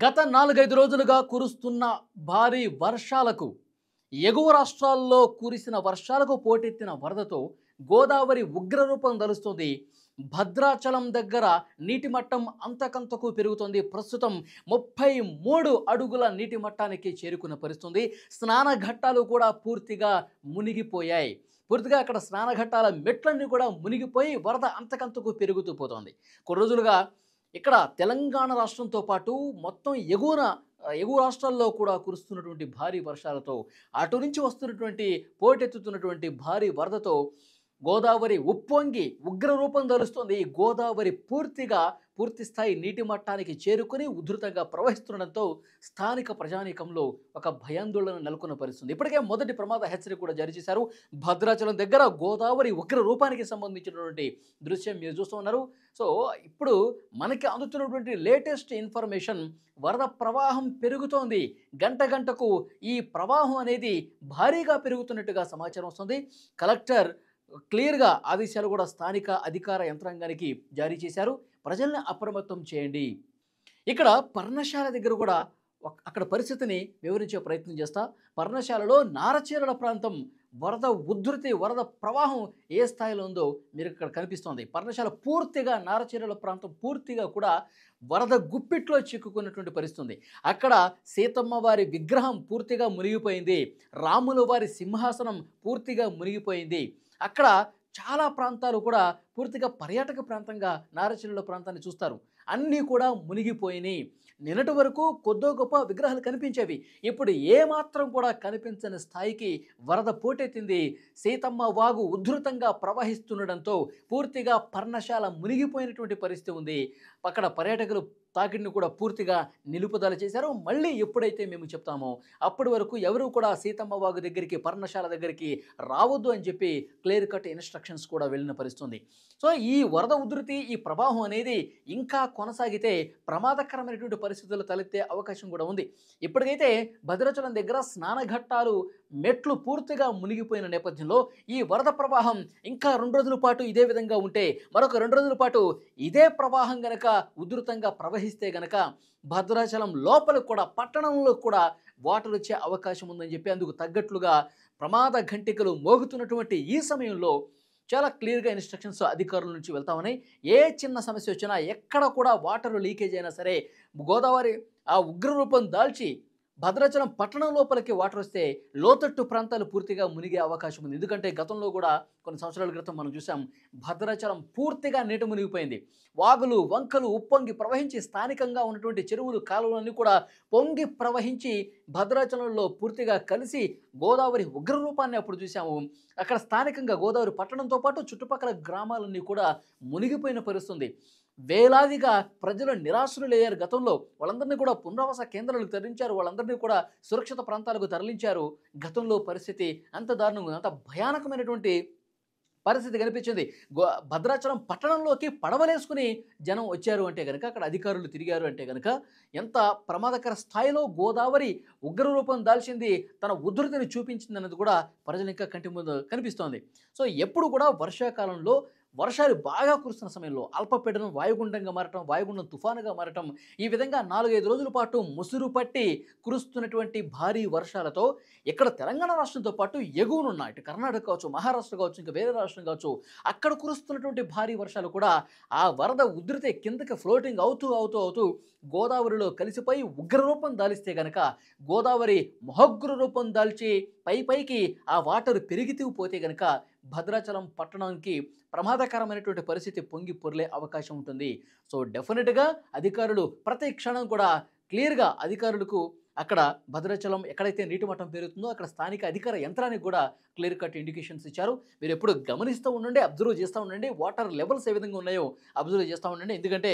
గత 4-5 రోజులుగా కురుస్తున్న భారీ వర్షాలకు ఎగువ రాష్ట్రాల్లో కురిసిన వర్షాలకు పోటెత్తిన వరదతో గోదావరి ఉగ్రరూపం దలుస్తుంది. భద్రాచలం దగ్గర నీటి మట్టం అంతకంతకు పెరుగుతుంది. ప్రస్తుతం 33 అడుగుల నీటి మట్టానికి చేరుకున్న పరిస్థితుంది. స్నాన ఘట్టాలు కూడా పూర్తిగా మునిగిపోయాయి. పూర్తిగా అక్కడ స్నానఘట్టాల మెట్లన్నీ కూడా మునిగిపోయి వరద అంతకంతకు పెరుగుతూ పోతోంది. కొన్ని రోజులుగా ఇక్కడ తెలంగాణ రాష్ట్రంతో పాటు మొత్తం ఎగువ రాష్ట్రాల్లో కూడా కురుస్తున్నటువంటి భారీ వర్షాలతో అటు నుంచి వస్తున్నటువంటి పోటెత్తుతున్నటువంటి భారీ వరదతో గోదావరి ఉప్పొంగి ఉగ్రరూపం ధరుస్తోంది. గోదావరి పూర్తి స్థాయి నీటి మట్టానికి చేరుకుని ఉధృతంగా ప్రవహిస్తుండడంతో స్థానిక ప్రజానీకంలో ఒక భయాందోళన నెలకొన్న పరిస్థితుంది. ఇప్పటికే మొదటి ప్రమాద హెచ్చరిక కూడా జారీ చేశారు. భద్రాచలం దగ్గర గోదావరి ఉగ్ర రూపానికి సంబంధించినటువంటి దృశ్యం మీరు చూస్తూ ఉన్నారు. సో ఇప్పుడు మనకి అందుతున్నటువంటి లేటెస్ట్ ఇన్ఫర్మేషన్, వరద ప్రవాహం పెరుగుతోంది. గంటకు ఈ ప్రవాహం అనేది భారీగా పెరుగుతున్నట్టుగా సమాచారం వస్తుంది. కలెక్టర్ క్లియర్గా ఆదేశాలు కూడా స్థానిక అధికార యంత్రాంగానికి జారీ చేశారు. ప్రజల్ని అప్రమత్తం చేయండి. ఇక్కడ పర్ణశాల దగ్గర కూడా అక్కడ పరిస్థితిని వివరించే ప్రయత్నం చేస్తా. పర్ణశాలలో నారచీరల ప్రాంతం వరద ఉధృతి, వరద ప్రవాహం ఏ స్థాయిలో ఉందో మీరు ఇక్కడ కనిపిస్తోంది. పర్ణశాల పూర్తిగా, నారచీరల ప్రాంతం పూర్తిగా కూడా వరద గుప్పిట్లో చిక్కుకున్నటువంటి పరిస్థితుంది. అక్కడ సీతమ్మ వారి విగ్రహం పూర్తిగా మునిగిపోయింది. రాముల వారి సింహాసనం పూర్తిగా మునిగిపోయింది. అక్కడ చాలా ప్రాంతాలు కూడా పూర్తిగా పర్యాటక ప్రాంతంగా నారచీరల ప్రాంతాన్ని చూస్తారు. అన్నీ కూడా మునిగిపోయినాయి. నిన్నటి వరకు కొద్దో గొప్ప విగ్రహాలు కనిపించేవి. ఇప్పుడు ఏమాత్రం కూడా కనిపించని స్థాయికి వరద పోటెత్తింది. సీతమ్మ వాగు ఉధృతంగా ప్రవహిస్తుండడంతో పూర్తిగా పర్ణశాల మునిగిపోయినటువంటి పరిస్థితి ఉంది. అక్కడ పర్యాటకులు తాకిడిని కూడా పూర్తిగా నిలుపుదల చేశారు. మళ్ళీ ఎప్పుడైతే మేము చెప్తామో అప్పటి వరకు ఎవరు కూడా సీతమ్మ వాగు దగ్గరికి, పర్ణశాల దగ్గరికి రావద్దు అని చెప్పి క్లియర్ కట్ ఇన్స్ట్రక్షన్స్ కూడా వెళ్ళిన పరిస్థితుంది. సో ఈ వరద ఉధృతి, ఈ ప్రవాహం అనేది ఇంకా కొనసాగితే ప్రమాదకరమైనటువంటి పరిస్థితులు తలెత్తే అవకాశం కూడా ఉంది. ఇప్పటికైతే భద్రాచలం దగ్గర స్నానఘట్టాలు మెట్లు పూర్తిగా మునిగిపోయిన నేపథ్యంలో ఈ వరద ప్రవాహం ఇంకా 2 రోజుల పాటు ఇదే విధంగా ఉంటే, మరొక 2 రోజుల పాటు ఇదే ప్రవాహం గనక ఉధృతంగా ప్రవహిస్తే గనక భద్రాచలం లోపలికి కూడా, పట్టణంలో కూడా వాటర్ వచ్చే అవకాశం ఉందని చెప్పి అందుకు తగ్గట్లుగా ప్రమాద ఘంటికలు మోగుతున్నటువంటి ఈ సమయంలో చాలా క్లియర్గా ఇన్స్ట్రక్షన్స్ అధికారుల నుంచి వెళ్తామని, ఏ చిన్న సమస్య వచ్చినా, ఎక్కడ కూడా వాటర్ లీకేజ్ అయినా సరే, గోదావరి ఆ ఉగ్రరూపం దాల్చి భద్రాచలం పట్టణం లోపలికి వాటర్ వస్తే లోతట్టు ప్రాంతాలు పూర్తిగా మునిగే అవకాశం ఉంది. ఎందుకంటే గతంలో కూడా కొన్ని సంవత్సరాల క్రితం మనం చూసాం, భద్రాచలం పూర్తిగా నీట మునిగిపోయింది. వాగులు, వంకలు ఉప్పొంగి ప్రవహించి స్థానికంగా ఉన్నటువంటి చెరువులు, కాలువలన్నీ కూడా పొంగి ప్రవహించి భద్రాచలంలో పూర్తిగా కలిసి గోదావరి ఉగ్రరూపాన్ని అప్పుడు చూసాము. అక్కడ స్థానికంగా గోదావరి పట్టణంతో పాటు చుట్టుపక్కల గ్రామాలన్నీ కూడా మునిగిపోయిన పరిస్థితుంది. వేలాదిగా ప్రజలు నిరాశ్రులయ్యారు. గతంలో వాళ్ళందరినీ కూడా పునరావాస కేంద్రాలకు తరలించారు. వాళ్ళందరినీ కూడా సురక్షిత ప్రాంతాలకు తరలించారు. గతంలో పరిస్థితి అంత దారుణంగా, అంత భయానకమైనటువంటి పరిస్థితి కనిపించింది. భద్రాచలం పట్టణంలోకి పడవలేసుకుని జనం వచ్చారు అంటే కనుక, అక్కడ అధికారులు తిరిగారు అంటే కనుక ఎంత ప్రమాదకర స్థాయిలో గోదావరి ఉగ్రరూపం దాల్చింది, తన ఉధృతిని చూపించింది అన్నది కూడా ప్రజలు ఇంకా కంటి ముందు కనిపిస్తోంది. సో ఎప్పుడు కూడా వర్షాకాలంలో వర్షాలు బాగా కురుస్తున్న సమయంలో అల్పపీడనం వాయుగుండంగా మారటం, వాయుగుండం తుఫానుగా మారటం, ఈ విధంగా 4-5 రోజుల పాటు ముసురు పట్టి కురుస్తున్నటువంటి భారీ వర్షాలతో ఇక్కడ తెలంగాణ రాష్ట్రంతో పాటు ఎగువనున్న ఇటు కర్ణాటక కావచ్చు, మహారాష్ట్ర కావచ్చు, ఇంకా వేరే రాష్ట్రం కావచ్చు, అక్కడ కురుస్తున్నటువంటి భారీ వర్షాలు కూడా ఆ వరద ఉధృతి కిందకి ఫ్లోటింగ్ అవుతూ గోదావరిలో కలిసిపోయి ఉగ్రరూపం దాలిస్తే గనక, గోదావరి మహోగ్ర రూపం దాల్చి పైకి ఆ వాటర్ పెరిగితూ పోతే గనక భద్రాచలం పట్టణానికి ప్రమాదకరమైనటువంటి పరిస్థితి పొంగి పొర్లే అవకాశం ఉంటుంది. సో డెఫినెట్గా అధికారులు ప్రతి క్షణం కూడా క్లియర్గా అధికారులకు అక్కడ భద్రాచలం ఎక్కడైతే నీటి మట్టం పెరుగుతుందో అక్కడ స్థానిక అధికార యంత్రానికి కూడా క్లియర్ కట్ ఇండికేషన్స్ ఇచ్చారు. మీరు ఎప్పుడు గమనిస్తూ ఉండండి, అబ్జర్వ్ చేస్తూ ఉండండి, వాటర్ లెవెల్స్ ఏ విధంగా ఉన్నాయో అబ్జర్వ్ చేస్తూ ఉండండి. ఎందుకంటే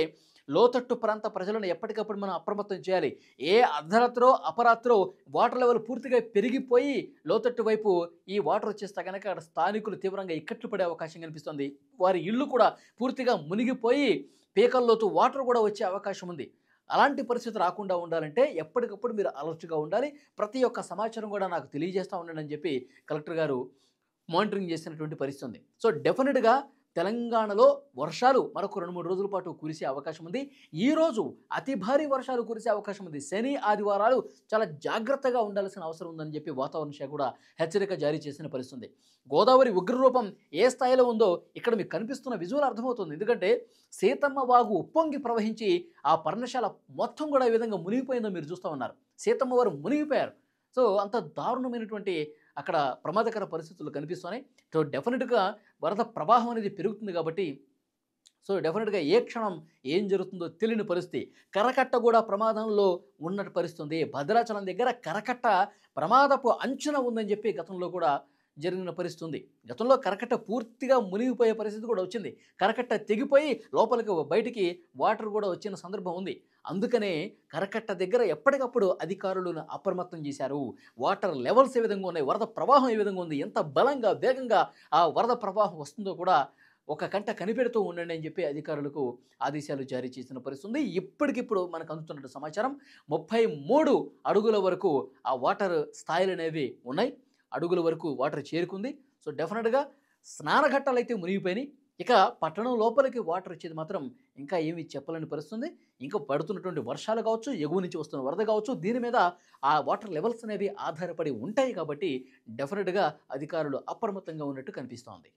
లోతట్టు ప్రాంత ప్రజలను ఎప్పటికప్పుడు మనం అప్రమత్తం చేయాలి. ఏ అర్ధరాత్రో అపరాత్రో వాటర్ లెవెల్ పూర్తిగా పెరిగిపోయి లోతట్టు వైపు ఈ వాటర్ వచ్చేస్తే కనుక అక్కడ స్థానికులు తీవ్రంగా ఇక్కట్లు పడే అవకాశం కనిపిస్తుంది. వారి ఇళ్ళు కూడా పూర్తిగా మునిగిపోయి పీకల్లోతు వాటర్ కూడా వచ్చే అవకాశం ఉంది. అలాంటి పరిస్థితి రాకుండా ఉండాలంటే ఎప్పటికప్పుడు మీరు అలర్ట్గా ఉండాలి. ప్రతి ఒక్క సమాచారం కూడా నాకు తెలియజేస్తూ ఉండండి అని చెప్పి కలెక్టర్ గారు మానిటరింగ్ చేసినటువంటి పరిస్థితి ఉంది. సో డెఫినెట్గా తెలంగాణలో వర్షాలు మరొక 2-3 రోజుల పాటు కురిసే అవకాశం ఉంది. ఈరోజు అతి భారీ వర్షాలు కురిసే అవకాశం ఉంది. శని, ఆదివారాలు చాలా జాగ్రత్తగా ఉండాల్సిన అవసరం ఉందని చెప్పి వాతావరణ శాఖ కూడా హెచ్చరిక జారీ చేసిన పరిస్థితి. గోదావరి ఉగ్రరూపం ఏ స్థాయిలో ఉందో ఇక్కడ మీకు కనిపిస్తున్న విజువల్ అర్థమవుతుంది. ఎందుకంటే సీతమ్మ వాగు ఉప్పొంగి ప్రవహించి ఆ పర్ణశాల మొత్తం కూడా ఈ విధంగా మునిగిపోయిందో మీరు చూస్తూ ఉన్నారు. సీతమ్మ వారు మునిగిపోయారు. సో అంత దారుణమైనటువంటి అక్కడ ప్రమాదకర పరిస్థితులు కనిపిస్తున్నాయి. సో డెఫినెట్‌గా వరద ప్రవాహం అనేది పెరుగుతుంది కాబట్టి సో డెఫినెట్‌గా ఏ క్షణం ఏం జరుగుతుందో తెలియని పరిస్థితి. కరకట్ట కూడా ప్రమాదంలో ఉన్న పరిస్థితి ఉంది. భద్రాచలం దగ్గర కరకట్ట ప్రమాదపు అంచున ఉందని చెప్పి గతంలో కూడా జరిగిన పరిస్థితి ఉంది. గతంలో కరకట్ట పూర్తిగా మునిగిపోయే పరిస్థితి కూడా వచ్చింది. కరకట్ట తెగిపోయి లోపలికి బయటికి వాటర్ కూడా వచ్చిన సందర్భం ఉంది. అందుకనే కరకట్ట దగ్గర ఎప్పటికప్పుడు అధికారులను అప్రమత్తం చేశారు. వాటర్ లెవెల్స్ ఏ విధంగా ఉన్నాయి, వరద ప్రవాహం ఏ విధంగా ఉంది, ఎంత బలంగా వేగంగా ఆ వరద ప్రవాహం వస్తుందో కూడా ఒక కంట కనిపెడుతూ ఉండండి అని చెప్పి అధికారులకు ఆదేశాలు జారీ చేసిన పరిస్థితి ఉంది. ఇప్పటికిప్పుడు మనకు అందుతున్న సమాచారం 33 అడుగుల వరకు ఆ వాటర్ స్థాయిలు అనేవి ఉన్నాయి. అడుగుల వరకు వాటర్ చేరుకుంది. సో డెఫినెట్‌గా స్నానఘట్టాలు అయితే మునిగిపోయినాయి. ఇక పట్టణం లోపలికి వాటర్ వచ్చేది మాత్రం ఇంకా ఏమీ చెప్పలేని పరిస్థితి. ఇంకా పడుతున్నటువంటి వర్షాలు కావచ్చు, ఎగువ నుంచి వస్తున్న వరద కావచ్చు, దీని మీద ఆ వాటర్ లెవెల్స్ అనేవి ఆధారపడి ఉంటాయి కాబట్టి డెఫినెట్‌గా అధికారులు అప్రమత్తంగా ఉన్నట్టు కనిపిస్తోంది.